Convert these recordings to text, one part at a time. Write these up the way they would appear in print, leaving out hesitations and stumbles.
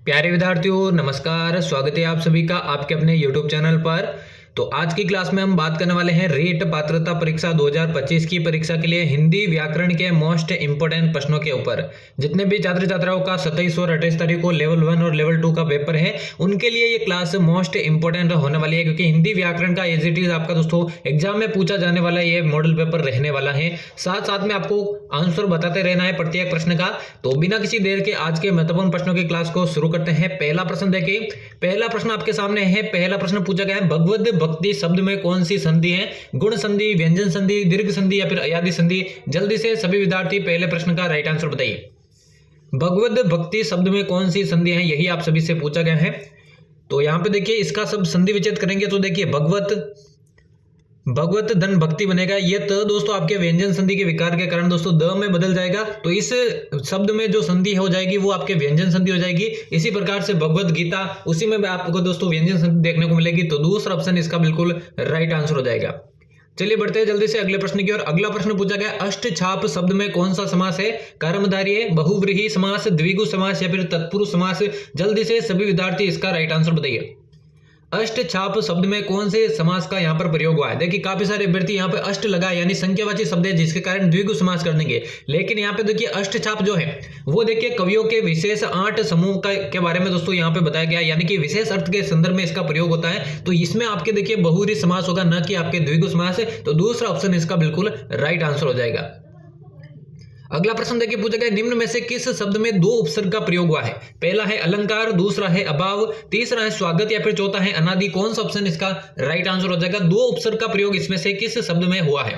प्यारे विद्यार्थियों नमस्कार। स्वागत है आप सभी का आपके अपने YouTube चैनल पर। तो आज की क्लास में हम बात करने वाले हैं रेट पात्रता परीक्षा 2025 की परीक्षा के लिए हिंदी व्याकरण के मोस्ट इंपोर्टेंट प्रश्नों के ऊपर। जितने भी छात्र छात्राओं का 27 और 28 तारीख को लेवल 1 और लेवल 2 का पेपर है उनके लिए ये क्लास मोस्ट इंपोर्टेंट होने वाली है, क्योंकि हिंदी व्याकरण का एज इट इज आपका दोस्तों एग्जाम में पूछा जाने वाला ये मॉडल पेपर रहने वाला है। साथ साथ में आपको आंसर बताते रहना है प्रत्येक प्रश्न का। तो बिना किसी देर के आज के महत्वपूर्ण प्रश्नों की क्लास को शुरू करते हैं। पहला प्रश्न देखिए, पहला प्रश्न आपके सामने है। पहला प्रश्न पूछा गया है, भगवद भक्ति शब्द में कौन सी संधि है? गुण संधि, व्यंजन संधि, दीर्घ संधि या फिर अयादि संधि? जल्दी से सभी विद्यार्थी पहले प्रश्न का राइट आंसर बताइए। भगवद भक्ति शब्द में कौन सी संधि है, यही आप सभी से पूछा गया है। तो यहां पे देखिए इसका सब संधि विच्छेद करेंगे तो देखिए भगवत धन भक्ति बनेगा। ये त दोस्तों आपके व्यंजन संधि के विकार के कारण दोस्तों द में बदल जाएगा, तो इस शब्द में जो संधि हो जाएगी वो आपके व्यंजन संधि हो जाएगी। इसी प्रकार से भगवत गीता, उसी में आपको दोस्तों व्यंजन संधि देखने को मिलेगी। तो दूसरा ऑप्शन इसका बिल्कुल राइट आंसर हो जाएगा। चलिए बढ़ते हैं जल्दी से अगले प्रश्न की ओर। अगला प्रश्न पूछा गया, अष्टछाप शब्द में कौन सा समास है? कर्मधारय है, बहुव्रीहि समास, द्विगु समास या फिर तत्पुरुष समास? जल्दी से सभी विद्यार्थी इसका राइट आंसर बताइए। अष्टछाप शब्द में कौन से समास का यहाँ पर प्रयोग हुआ है? देखिए काफी सारे अभ्यर्थी यहाँ पे अष्ट लगा यानी संख्यावाची शब्द है जिसके कारण द्विगु समास कर देंगे, लेकिन यहाँ पे देखिए अष्टछाप जो है वो देखिए कवियों के विशेष 8 समूह के बारे में दोस्तों यहाँ पे बताया गया, यानी कि विशेष अर्थ के संदर्भ में इसका प्रयोग होता है। तो इसमें आपके देखिए बहुव्रीहि समास होगा, न कि आपके द्विगु समास। तो दूसरा ऑप्शन इसका बिल्कुल राइट आंसर हो जाएगा। अगला प्रश्न देखिए पूछा गया, निम्न में से किस शब्द में दो उपसर्ग का प्रयोग हुआ है? पहला है अलंकार, दूसरा है अभाव, तीसरा है स्वागत या फिर चौथा है अनादि? कौन सा ऑप्शन इसका राइट आंसर हो जाएगा? दो उपसर्ग का प्रयोग इसमें से किस शब्द में हुआ है?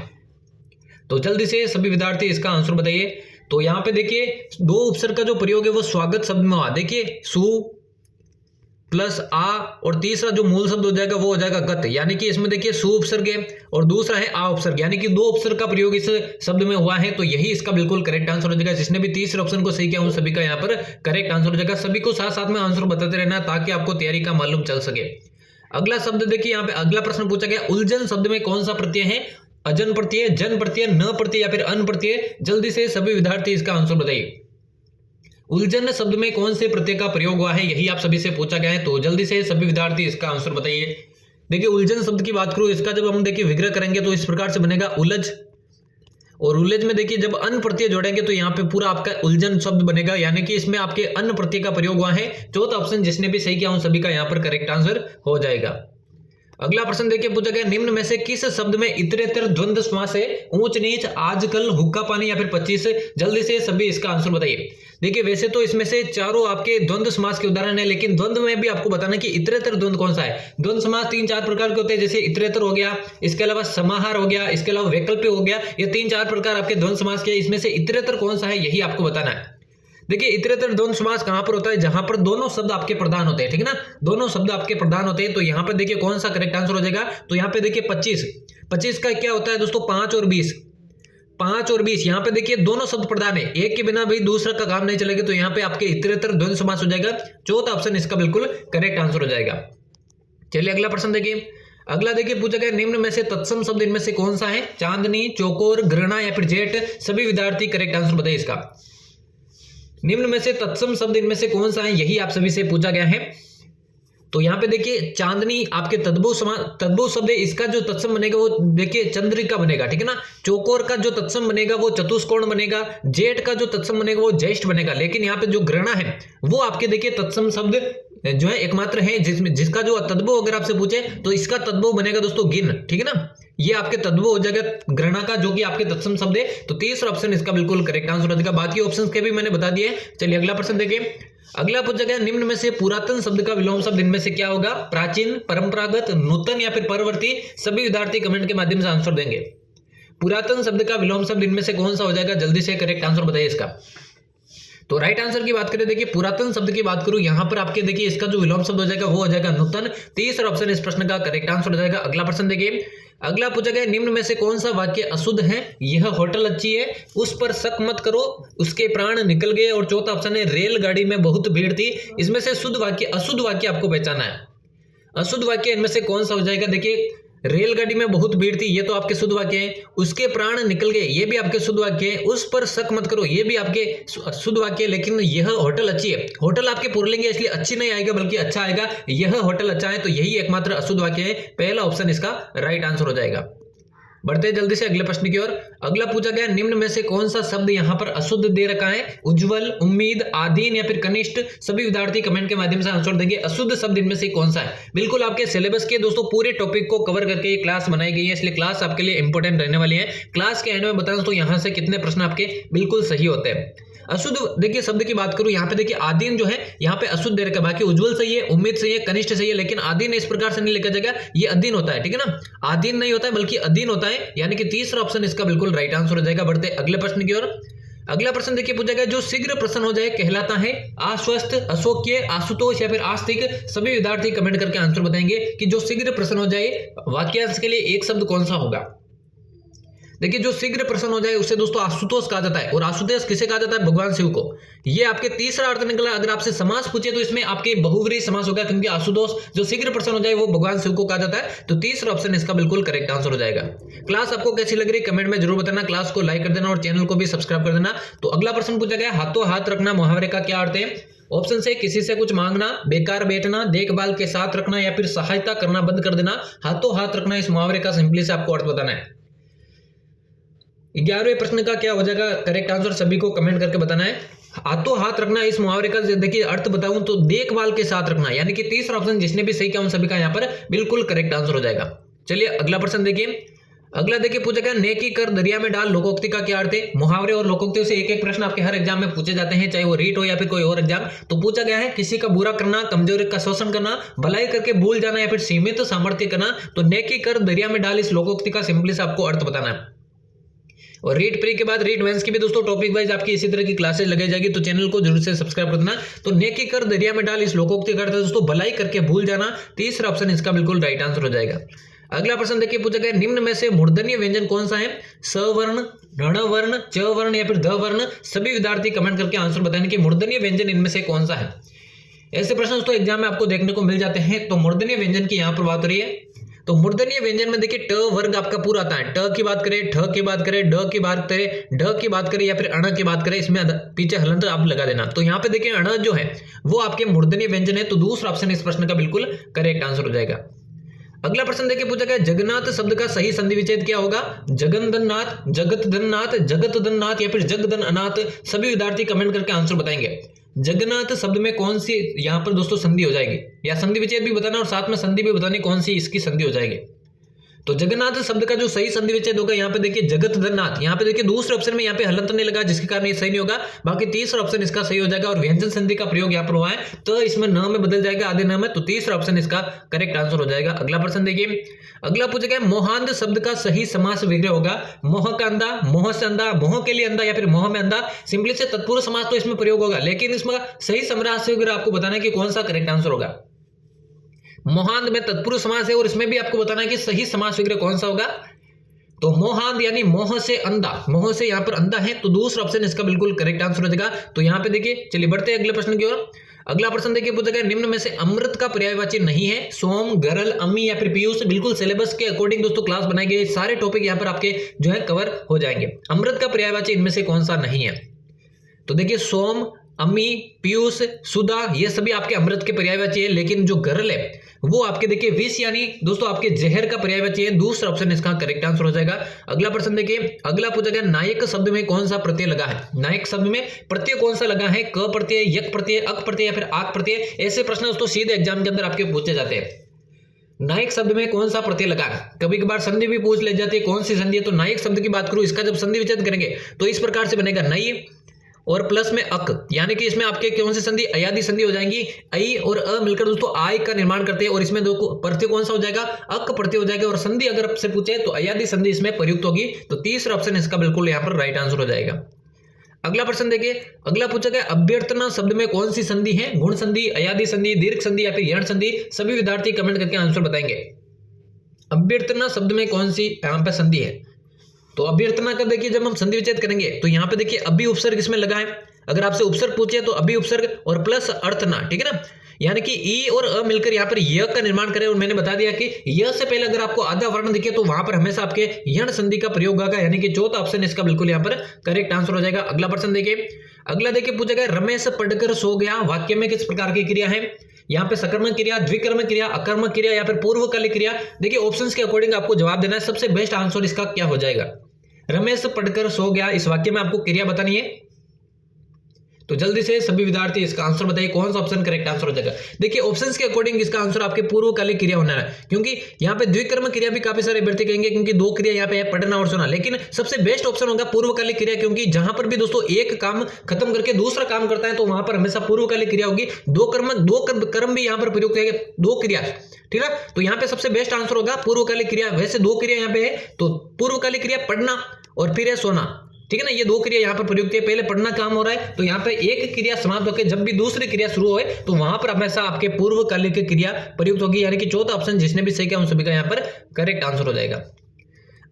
तो जल्दी से सभी विद्यार्थी इसका आंसर बताइए। तो यहाँ पे देखिए दो उपसर्ग का जो प्रयोग है वो स्वागत शब्द में हुआ। देखिए सु प्लस आ और तीसरा जो मूल शब्द हो जाएगा वो हो जाएगा गत, यानी कि इसमें देखिए सु उपसर्ग है और दूसरा है आ उपसर्ग, यानी कि दो उपसर्ग का प्रयोग इस शब्द में हुआ है। तो यही इसका बिल्कुल करेक्ट आंसर हो जाएगा। जिसने भी तीसरे ऑप्शन को सही किया उन सभी का यहाँ पर करेक्ट आंसर हो जाएगा। सभी को साथ साथ में आंसर बताते रहना ताकि आपको तैयारी का मालूम चल सके। अगला शब्द देखिए, यहाँ पे अगला प्रश्न पूछा गया, उलझन शब्द में कौन सा प्रत्यय है? अजन प्रत्यय, जन प्रत्यय, न प्रत्यय या फिर अन प्रत्यय? जल्दी से सभी विद्यार्थी इसका आंसर बताइए। उलझन शब्द में कौन से प्रत्यय का प्रयोग हुआ है, यही आप सभी से पूछा गया है। तो जल्दी से सभी विद्यार्थी इसका आंसर बताइए। देखिए उलझन शब्द की बात करूं, इसका जब हम देखिए विग्रह करेंगे तो इस प्रकार से बनेगा उलझ, और उलझ में देखिए जब अन प्रत्यय जोड़ेंगे तो यहाँ पे पूरा आपका उलझन शब्द बनेगा, यानी कि इसमें आपके अन प्रत्यय का प्रयोग हुआ है। चौथा ऑप्शन जिसने भी सही किया उन सभी का यहाँ पर करेक्ट आंसर हो जाएगा। अगला प्रश्न देखिए पूछा गया, निम्न में से किस शब्द में इतरेतर द्वंद्व समास है? ऊंच नीच, आजकल, हुक्का पानी या फिर 25? जल्दी से सभी इसका आंसर बताइए। देखिए वैसे तो इसमें से चारों आपके द्वंद्व समास के उदाहरण है, लेकिन द्वंद्व में भी आपको बताना कि इतरेतर द्वंद्व कौन सा है। द्वंद्व समास 3-4 प्रकार के होते हैं, जैसे इतरेतर हो गया, इसके अलावा समाहार हो गया, इसके अलावा वैकल्पिक हो गया। ये 3-4 प्रकार आपके द्वंद्व समास के, इसमें से इतरेतर कौन सा है यही आपको बताना है। देखिए इतरेतर द्वंद्व समास कहां पर होता है? जहां पर दोनों शब्द आपके प्रधान होते हैं, ठीक है ना, दोनों शब्द आपके प्रधान होते हैं। तो यहां पर देखिए कौन सा करेक्ट आंसर हो जाएगा? तो यहां पे देखिए 25 का क्या होता है दोस्तों? 5 और 20 यहाँ पे देखिए दोनों शब्द प्रधान है, एक के बिना भी दूसरा का काम नहीं चलेगा। तो यहाँ पे आपके इतरेतर द्वंद्व समास हो जाएगा। चौथा ऑप्शन इसका बिल्कुल करेक्ट आंसर हो जाएगा। चलिए अगला प्रश्न देखिए। अगला देखिए पूछा गया, निम्न में से तत्सम शब्द इनमें से कौन सा है? चांदनी, चौकोर, घृणा या फिर जेठ? सभी विद्यार्थी करेक्ट आंसर बताइए इसका। निम्न में से तत्सम शब्द इनमें से कौन सा है, यही आप सभी से पूछा गया है। तो यहाँ पे देखिए चांदनी आपके तद्भव शब्द है, इसका जो तत्सम बनेगा वो देखिए चंद्रिका बनेगा, ठीक है ना। चौकोर का जो तत्सम बनेगा वो चतुष्कोण बनेगा। जेठ का जो तत्सम बनेगा वो ज्येष्ठ बनेगा। लेकिन यहाँ पे जो घृणा है वो आपके देखिए तत्सम शब्द जो है एकमात्र है जिसका जो तद्भव अगर आपसे पूछे तो इसका तद्भव बनेगा दोस्तों गिन, ठीक है ना। ये आपके तद्भव हो जाएगा घृणा का, जो कि आपके तत्सम शब्द है। तो तीसरा ऑप्शन इसका बिल्कुल करेक्ट आंसर हो जाएगा। बाकी ऑप्शंस के भी मैंने बता दिए। चलिए अगला प्रश्न देखिए। अगला पूछा गया, निम्न में से पुरातन शब्द का विलोम शब्द इनमें से क्या होगा? प्राचीन, परंपरागत, नूतन या फिर परवर्ती? सभी विद्यार्थी कमेंट के माध्यम से आंसर देंगे। पुरातन शब्द का विलोम शब्द इनमें से कौन सा हो जाएगा? जल्दी से करेक्ट आंसर बताइए इसका। तो राइट आंसर की बात करें, देखिए पुरातन शब्द की बात करूं, यहां पर आपके देखिए इसका जो विलोम शब्द हो जाएगा वो हो जाएगा नूतन। तीसरा ऑप्शन इस प्रश्न का करेक्ट आंसर हो जाएगा। अगला प्रश्न देखिए। अगला पूछा गया, निम्न में से कौन सा वाक्य अशुद्ध है? यह होटल अच्छी है, उस पर शक मत करो, उसके प्राण निकल गए। और चौथा ऑप्शन है रेलगाड़ी में बहुत भीड़ थी। इसमें से शुद्ध वाक्य, अशुद्ध वाक्य आपको पहचाना है। अशुद्ध वाक्य इनमें से कौन सा हो जाएगा? देखिए रेलगाड़ी में बहुत भीड़ थी, ये तो आपके शुद्ध वाक्य है। उसके प्राण निकल गए, ये भी आपके शुद्ध वाक्य है। उस पर शक मत करो, ये भी आपके शुद्ध वाक्य है। लेकिन यह होटल अच्छी है, होटल आपके पुल्लिंग है इसलिए अच्छी नहीं आएगा बल्कि अच्छा आएगा। यह होटल अच्छा है, तो यही एकमात्र अशुद्ध वाक्य है। पहला ऑप्शन इसका राइट आंसर हो जाएगा। बढ़ते हैं जल्दी से अगले प्रश्न की ओर। अगला पूछा गया, निम्न में से कौन सा शब्द यहाँ पर अशुद्ध दे रखा है? उज्जवल, उम्मीद, आधीन या फिर कनिष्ठ। सभी विद्यार्थी कमेंट के माध्यम से आंसर देंगे। अशुद्ध शब्द इनमें से कौन सा है? बिल्कुल आपके सिलेबस के दोस्तों पूरे टॉपिक को कवर करके ये क्लास बनाई गई है, इसलिए क्लास आपके लिए इंपॉर्टेंट रहने वाली है। क्लास के एंड में बता दूं तो यहाँ से कितने प्रश्न आपके बिल्कुल सही होते हैं। अशुद्ध देखिए शब्द की बात करूं, यहाँ पे देखिए आधीन जो है यहाँ पे अशुद्ध दे रखा है। बाकी उज्जवल सही है, उम्मीद सही है, कनिष्ठ सही है, लेकिन आधीन इस प्रकार से नहीं लिखा जाएगा, ये अधीन होता है। ठीक है ना, आधीन नहीं होता है बल्कि अधीन होता है, यानी कि तीसरा ऑप्शन इसका बिल्कुल राइट आंसर हो जाएगा। बढ़ते अगले प्रश्न की ओर। अगला प्रश्न देखिए पूछा गया, जो शीघ्र प्रसन्न हो जाए कहलाता है आश्वस्त, अशोक्य, आशुतोष या फिर आस्तिक। सभी विद्यार्थी कमेंट करके आंसर बताएंगे कि जो शीघ्र प्रसन्न हो जाए वाक्यांश के लिए एक शब्द कौन सा होगा। देखिए जो शीघ्र प्रसन्न हो जाए उसे दोस्तों आशुतोष कहा जाता है, और आशुतोष किसे कहा जाता है? भगवान शिव को। ये आपके तीसरा अर्थ निकला। अगर आपसे समास पूछे तो इसमें आपके बहुव्रीहि समास होगा, क्योंकि आशुतोष जो शीघ्र प्रसन्न हो जाए वो भगवान शिव को कहा जाता है। तो तीसरा ऑप्शन इसका बिल्कुल करेक्ट आंसर हो जाएगा। क्लास आपको कैसी लग रही है कमेंट में जरूर बताना, क्लास को लाइक कर देना और चैनल को भी सब्सक्राइब कर देना। तो अगला प्रश्न पूछा गया, हाथों हाथ रखना मुहावरे का क्या अर्थ है? ऑप्शन से किसी से कुछ मांगना, बेकार बैठना, देखभाल के साथ रखना या फिर सहायता करना बंद कर देना। हाथों हाथ रखना इस मुहावरे का सिंपली से आपको अर्थ बताना है। 11वें प्रश्न का क्या हो जाएगा करेक्ट आंसर, सभी को कमेंट करके बताना है। हाथों हाथ रखना इस मुहावरे का देखिए अर्थ बताऊं तो देखभाल के साथ रखना, यानी कि तीसरा ऑप्शन जिसने भी सही किया उन सभी का यहाँ पर बिल्कुल करेक्ट आंसर हो जाएगा। चलिए अगला प्रश्न देखिए। अगला देखिए पूछा गया, नेकी कर दरिया में डाल लोकोक्ति का क्या अर्थ है? मुहावरे और लोकोक्तियों से एक एक प्रश्न आपके हर एग्जाम में पूछे जाते हैं, चाहे वो रीट हो या फिर कोई और एग्जाम। तो पूछा गया है, किसी का बुरा करना, कमजोरी का शोषण करना, भलाई करके भूल जाना या फिर सीमित सामर्थ्य करना। तो नेकी कर दरिया में डाल इस लोकोक्ति का सिंपली से आपको अर्थ बताना है। और रीट प्री के बाद रीट वेंस की भी दोस्तों टॉपिक वाइज आपकी इसी तरह की क्लासेस लगाई जाएगी, तो चैनल को जरूर से सब्सक्राइब कर देना। तो नेकी कर दरिया में डाल इस लोकोक्ति का अर्थ है दोस्तों भलाई करके भूल जाना। तीसरा ऑप्शन इसका बिल्कुल राइट आंसर हो जाएगा। अगला प्रश्न देखिए पूछा गया, निम्न में से मूर्धन्य व्यंजन कौन सा है? सवर्ण, ऋण वर्ण, च वर्ण या फिर ध वर्ण। सभी विद्यार्थी कमेंट करके आंसर बताएंगे कि मूर्धन्य व्यंजन इनमें से कौन सा है। ऐसे प्रश्न दोस्तों एग्जाम में आपको देखने को मिल जाते हैं। तो मूर्धन्य व्यंजन की यहाँ पर बात हो रही है, तो मूर्धन्य व्यंजन में देखिए ट वर्ग आपका पूरा आता है। ट की बात करें, ठ की बात करें, ड की बात करें, ढ की बात करें या फिर अण की बात करें, इसमें पीछे हलंत आप लगा देना। तो यहाँ पे देखिए अण जो है वो आपके मूर्धन्य व्यंजन है, तो दूसरा ऑप्शन इस प्रश्न का बिल्कुल करेक्ट आंसर हो जाएगा। अगला प्रश्न देखिए पूछा गया, जगन्नाथ शब्द का सही संधि विच्छेद क्या होगा? जगन्नाथ, जगतधननाथ, जगतधननाथ या फिर जगधन अनाथ। सभी विद्यार्थी कमेंट करके आंसर बताएंगे। जगन्नाथ शब्द में कौन सी यहाँ पर दोस्तों संधि हो जाएगी, या संधि विच्छेद भी बताना और साथ में संधि भी बतानी कौन सी इसकी संधि हो जाएगी। तो जगन्नाथ शब्द का जो सही संधि विच्छेद होगा यहाँ पे देखिए जगतधननाथ। यहाँ पे देखिए दूसरे ऑप्शन में यहाँ पे हलंत नहीं लगा, जिसके कारण ये सही नहीं होगा। बाकी तीसरा ऑप्शन इसका सही हो जाएगा, और व्यंजन संधि का प्रयोग यहाँ पर हुआ है तो इसमें न में बदल जाएगा, आधे न में। तो तीसरा ऑप्शन इसका करेक्ट आंसर हो जाएगा। अगला प्रश्न देखिए। अगला पूछा गया, मोहांध शब्द का सही समास विग्रह होगा? मोह का अंधा, मोह से अंधा, मोह के लिए अंधा या फिर मोह में अंधा। सिंपली से तत्पुरुष समास तो इसमें प्रयोग होगा, लेकिन इसमें सही समास विग्रह आपको बताना है कि कौन सा करेक्ट आंसर होगा। मोहांध में तत्पुरुष समास है और इसमें भी आपको बताना है कि सही समास विग्रह कौन सा होगा। तो मोहांध यानी मोह से अंधा, मोह से यहाँ पर अंधा है, तो दूसरा ऑप्शन इसका बिल्कुल करेक्ट आंसर हो जाएगा। तो यहाँ पे देखिए, चलिए बढ़ते हैं अगले प्रश्न की ओर। अगला प्रश्न देखिए पूछा गया, निम्न में से अमृत का पर्यायवाची नहीं है? सोम, गरल, अम्मी या फिर पीयूष। बिल्कुल सिलेबस के अकॉर्डिंग दोस्तों क्लास बनाई गई, सारे टॉपिक यहाँ पर आपके जो है कवर हो जाएंगे। अमृत का पर्यायवाची इनमें से कौन सा नहीं है? तो देखिए सोम, अम्मी, पीयूष, सुधा ये सभी आपके अमृत के पर्यायवाची है, लेकिन जो गरल है वो आपके देखिए विष यानी दोस्तों आपके जहर का पर्यायवाची है। दूसरा ऑप्शन इसका करेक्ट आंसर हो जाएगा। अगला प्रश्न देखिए। अगला पूछा गया, नायक शब्द में कौन सा प्रत्यय लगा है? नायक शब्द में प्रत्यय कौन सा लगा है? क प्रत्यय, यक प्रत्यय, अक प्रत्यय या फिर आक प्रत्यय। ऐसे प्रश्न दोस्तों सीधे एग्जाम के अंदर आपके पूछे जाते हैं। नायक शब्द में कौन सा प्रत्यय लगा है? कभी कभार संधि भी पूछ ले जाती है, कौन सी संधि है? तो नायक शब्द की बात करूं, इसका जब संधि विच्छेद करेंगे तो इस प्रकार से बनेगा नई और प्लस में अक, यानी कि इसमें आपके कौन सी संधि? अयादि संधि हो जाएंगी। आई और अ मिलकर दोस्तों आय का निर्माण करते हैं, और इसमें दो प्रत्यय कौन सा हो जाएगा? अक प्रत्यय हो जाएगा। और संधि अगर आपसे पूछे तो अयादि संधि इसमें प्रयुक्त होगी। तो तीसरा ऑप्शन इसका बिल्कुल यहाँ पर राइट आंसर हो जाएगा। अगला प्रश्न देखिए। अगला पूछा गया, अभ्यर्थना शब्द में कौन सी संधि है? गुण संधि, अयादि संधि, दीर्घ संधि या फिर यण संधि। सभी विद्यार्थी कमेंट करके आंसर बताएंगे। अभ्यर्थना शब्द में कौन सी यहाँ पे संधि है? तो अभ्यर्थना का देखिए जब हम संधि विच्छेद करेंगे तो यहाँ पे देखिए अभी उपसर्ग इसमें लगा है। अगर आपसे उपसर्ग पूछे तो अभी उपसर्ग और प्लस अर्थना, ठीक है ना। यानी कि ई और अ मिलकर यहाँ पर य का निर्माण करें। और मैंने बता दिया कि य से पहले अगर आपको आधा वर्ण दिखे तो वहां पर हमेशा आपके यण संधि का प्रयोग होगा, यानी कि चौथा ऑप्शन इसका बिल्कुल यहाँ पर करेक्ट आंसर हो जाएगा। अगला प्रश्न देखिए, अगला देखिए पूछा गया रमेश पढ़कर सो गया वाक्य में किस प्रकार की क्रिया है। यहाँ पे सकर्मक क्रिया, द्विकर्मक क्रिया, अकर्मक क्रिया या फिर पूर्वकालिक क्रिया। देखिए ऑप्शंस के अकॉर्डिंग आपको जवाब देना है। सबसे बेस्ट आंसर इसका क्या हो जाएगा? रमेश पढ़कर सो गया, इस वाक्य में आपको क्रिया बतानी है। तो जल्दी से सभी विद्यार्थी इसका आंसर बताइए, कौन सा ऑप्शन करेक्ट आंसर हो जाएगा। देखिए ऑप्शंस के अकॉर्डिंग इसका आंसर आपके पूर्वकालिक क्रिया होना है, क्योंकि यहाँ पे द्विकर्मक क्रिया भी काफी सारे अभ्यर्थी कहेंगे, क्योंकि दो क्रिया यहाँ पे है, पढ़ना और सुना। लेकिन सबसे बेस्ट ऑप्शन होगा पूर्वकालिक क्रिया, क्योंकि जहां पर भी दोस्तों एक काम खत्म करके दूसरा काम करता है तो वहां पर हमेशा पूर्वकालिक क्रिया होगी। दो कर्म भी यहाँ पर प्रयुक्त है, दो क्रिया, ठीक है। तो यहाँ पे सबसे बेस्ट आंसर होगा पूर्वकालिक क्रिया। वैसे दो क्रिया यहाँ पे है, तो पूर्वकालिक क्रिया पढ़ना और फिर है सोना, ठीक है ना। ये दो क्रिया यहाँ पर प्रयुक्त है। पहले पढ़ना काम हो रहा है तो यहाँ पे एक क्रिया समाप्त होकर जब भी दूसरी क्रिया शुरू होए तो वहां पर हमेशा आपके पूर्वकालिक क्रिया प्रयुक्त होगी, यानी कि चौथा ऑप्शन जिसने भी सही किया उन सभी का यहाँ पर करेक्ट आंसर हो जाएगा।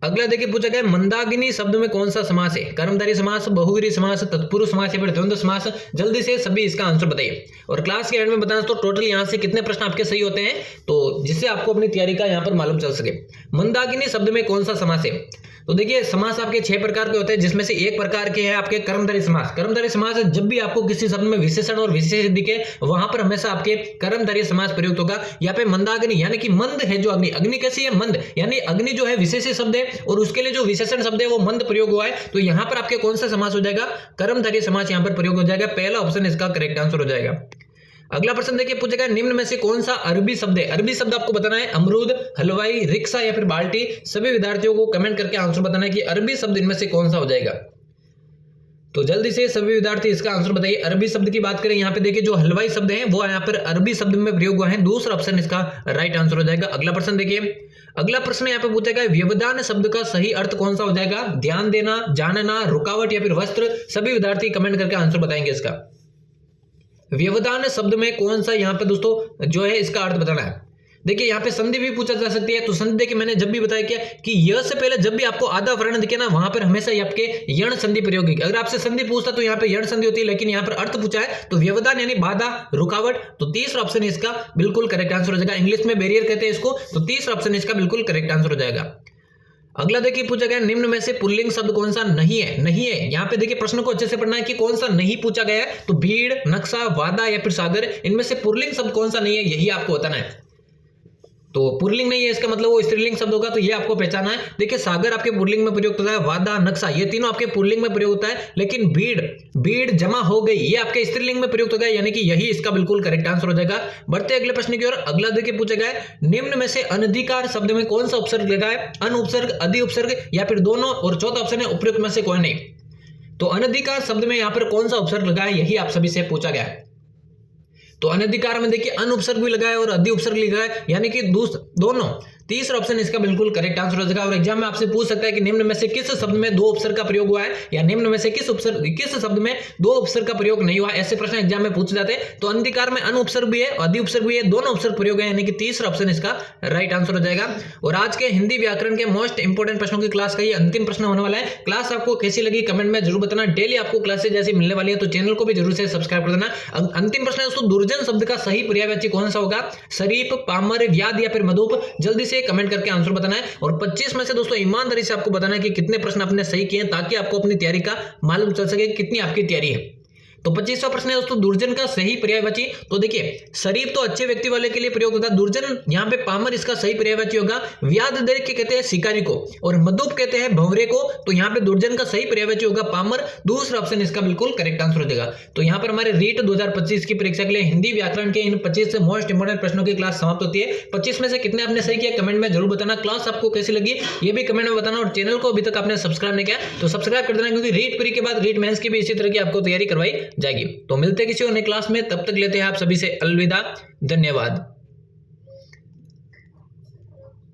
अगला देखिए पूछा गया मंदाकिनी शब्द में कौन सा समास है? कर्मधारय समास, बहुव्रीहि समास, तत्पुरुष समास या फिर द्वंद्व समास। जल्दी से सभी इसका आंसर बताइए और क्लास के एंड में बताना तो टोटल यहाँ से कितने प्रश्न आपके सही होते हैं, तो जिससे आपको अपनी तैयारी का यहाँ पर मालूम चल सके। मंदाकिनी शब्द में कौन सा समास है? तो देखिए समास आपके 6 प्रकार के होते हैं, जिसमें से एक प्रकार के है आपके कर्मधारय समास। कर्मधारय समास जब भी आपको किसी शब्द में विशेषण और विशेष दिखे वहां पर हमेशा आपके कर्मधारय समास प्रयुक्त होगा। यहाँ पे मंदाग्नि यानी कि मंद है जो अग्नि, अग्नि कैसी है? मंद, यानी अग्नि जो है विशेष शब्द है और उसके लिए जो विशेषण शब्द है वो मंद प्रयोग हुआ है। तो यहाँ पर आपके कौन सा समास हो जाएगा? कर्मधारय समास यहाँ पर प्रयोग हो जाएगा। पहला ऑप्शन इसका करेक्ट आंसर हो जाएगा। अगला प्रश्न देखिए पूछेगा निम्न में से कौन सा अरबी शब्द है? अरबी शब्द आपको बताना है अमरूद, हलवाई, रिक्शा या फिर बाल्टी। सभी विद्यार्थियों को कमेंट करके आंसर बताना है कि अरबी शब्द इनमें से कौन सा हो जाएगा। तो जल्दी से सभी विद्यार्थी इसका आंसर बताइए। अरबी शब्द की बात करें यहाँ पे देखिए जो हलवाई शब्द है वो यहाँ पर अरबी शब्द में प्रयोग हुआ है। दूसरा ऑप्शन इसका राइट आंसर हो जाएगा। अगला प्रश्न देखिए, अगला प्रश्न यहाँ पे पूछा गया व्यवधान शब्द का सही अर्थ कौन सा हो जाएगा? ध्यान देना, जानना, रुकावट या फिर वस्त्र। सभी विद्यार्थी कमेंट करके आंसर बताएंगे इसका। व्यवधान शब्द में कौन सा यहाँ पे दोस्तों जो है इसका अर्थ बताना है। देखिए यहाँ पे संधि भी पूछा जा सकती है। तो संधि देखिए मैंने जब भी बताया क्या कि य से पहले जब भी आपको आधा वर्ण दिखे ना वहां पर हमेशा ये आपके यण संधि प्रयोग होगी। अगर आपसे संधि पूछता तो यहाँ पे यण संधि होती है, लेकिन यहाँ पर अर्थ पूछा है तो व्यवधान यानी बाधा, रुकावट। तो तीसरा ऑप्शन इसका बिल्कुल करेक्ट आंसर हो जाएगा। इंग्लिश में बैरियर कहते हैं इसको, तो तीसरा ऑप्शन इसका बिल्कुल करेक्ट आंसर हो जाएगा। अगला देखिए पूछा गया निम्न में से पुल्लिंग शब्द कौन सा नहीं है? नहीं है यहाँ पे देखिए प्रश्न को अच्छे से पढ़ना है कि कौन सा नहीं पूछा गया है। तो भीड़, नक्शा, वादा या फिर सागर, इनमें से पुल्लिंग शब्द कौन सा नहीं है यही आपको बताना है। तो पुल्लिंग नहीं है इसका मतलब वो स्त्रीलिंग शब्द होगा, तो ये आपको पहचाना है। देखिए सागर आपके पुल्लिंग में प्रयोग होता है, वादा, नक्शा ये तीनों आपके पुल्लिंग में प्रयोग होता है, लेकिन भीड़ जमा हो गई ये आपके स्त्रीलिंग में प्रयुक्त होगा, यानी कि यही इसका बिल्कुल करेक्ट आंसर हो जाएगा। बढ़ते अगले प्रश्न की ओर। अगला देखिए पूछा गया है निम्न में से अनधिकार शब्द में कौन सा उपसर्ग लगा है? अन उपसर्ग, अधि उपसर्ग या फिर दोनों, और चौथा ऑप्शन है उपयुक्त में से कोई नहीं। तो अनधिकार शब्द में यहाँ पर कौन सा उपसर्ग लगा है यही आप सभी से पूछा गया है। तो अनधिकार में देखिए अन उपसर्ग भी लगा है और अधि उपसर्ग लिखा है, यानी कि दोनों। तीसरा ऑप्शन इसका बिल्कुल करेक्ट आंसर हो जाएगा। और एग्जाम में आपसे पूछ सकता है कि निम्न में से किस शब्द में दो उपसर्ग का प्रयोग हुआ है, या निम्न में से किस शब्द में दो उपसर्ग का प्रयोग नहीं हुआ। ऐसे प्रश्न एग्जाम में पूछ जाते हैं। तो अनधिकार में अन उपसर्ग भी है, अधि उपसर्ग भी है, दोनों उपसर्ग प्रयोग है, यानी कि तीसरा ऑप्शन इसका राइट आंसर हो जाएगा। और आज के हिंदी व्याकरण के मोस्ट इंपोर्टेंट प्रश्नों की क्लास का ये अंतिम प्रश्न होने वाला है। क्लास आपको कैसी लगी कमेंट में जरूर बताना। डेली आपको क्लासेज जैसी मिलने वाली है, तो चैनल को भी जरूर से सब्सक्राइब कर देना। अंतिम प्रश्न है दोस्तों, दुर्जन शब्द का सही पर्यायवाची कौन सा होगा? शरीफ, पामर, व्याध या फिर मधुप। जल्दी से कमेंट करके आंसर बताना है। और 25 में से दोस्तों ईमानदारी से आपको बताना है कि कितने प्रश्न आपने सही किए, ताकि आपको अपनी तैयारी का मालूम चल सके कितनी आपकी तैयारी है। तो 25वां प्रश्न है दोस्तों दुर्जन का सही पर्यायवाची। तो देखिए शरीफ तो अच्छे व्यक्ति वाले के लिए प्रयोग होता है, दुर्जन यहाँ पे पामर इसका सही पर्यायवाची होगा। व्याध देख के कहते हैं शिकारी को, और मधुप कहते हैं भंवरे को। तो यहाँ पे दुर्जन का सही पर्यायवाची होगा पामर। दूसरा ऑप्शन इसका बिल्कुल करेक्ट आंसर हो जाएगा। तो यहाँ पर हमारे रीट 2025 की परीक्षा के लिए हिंदी व्याकरण के इन 25 मोस्ट इंपोर्टेंट प्रश्नों की क्लास समाप्त होती है। 25 में से कितने आपने सही किया कमेंट में जरूर बताना। क्लास आपको कैसी लगी ये भी कमेंट में बताना। और चैनल को अभी तक आपने सब्सक्राइब नहीं किया तो सब्सक्राइब कर देना, क्योंकि रीट प्री के बाद रीट मेंस की भी इसी तरह की आपको तैयारी करवाई जाएगी। तो मिलते हैं किसी और नई क्लास में, तब तक लेते हैं आप सभी से अलविदा। धन्यवाद।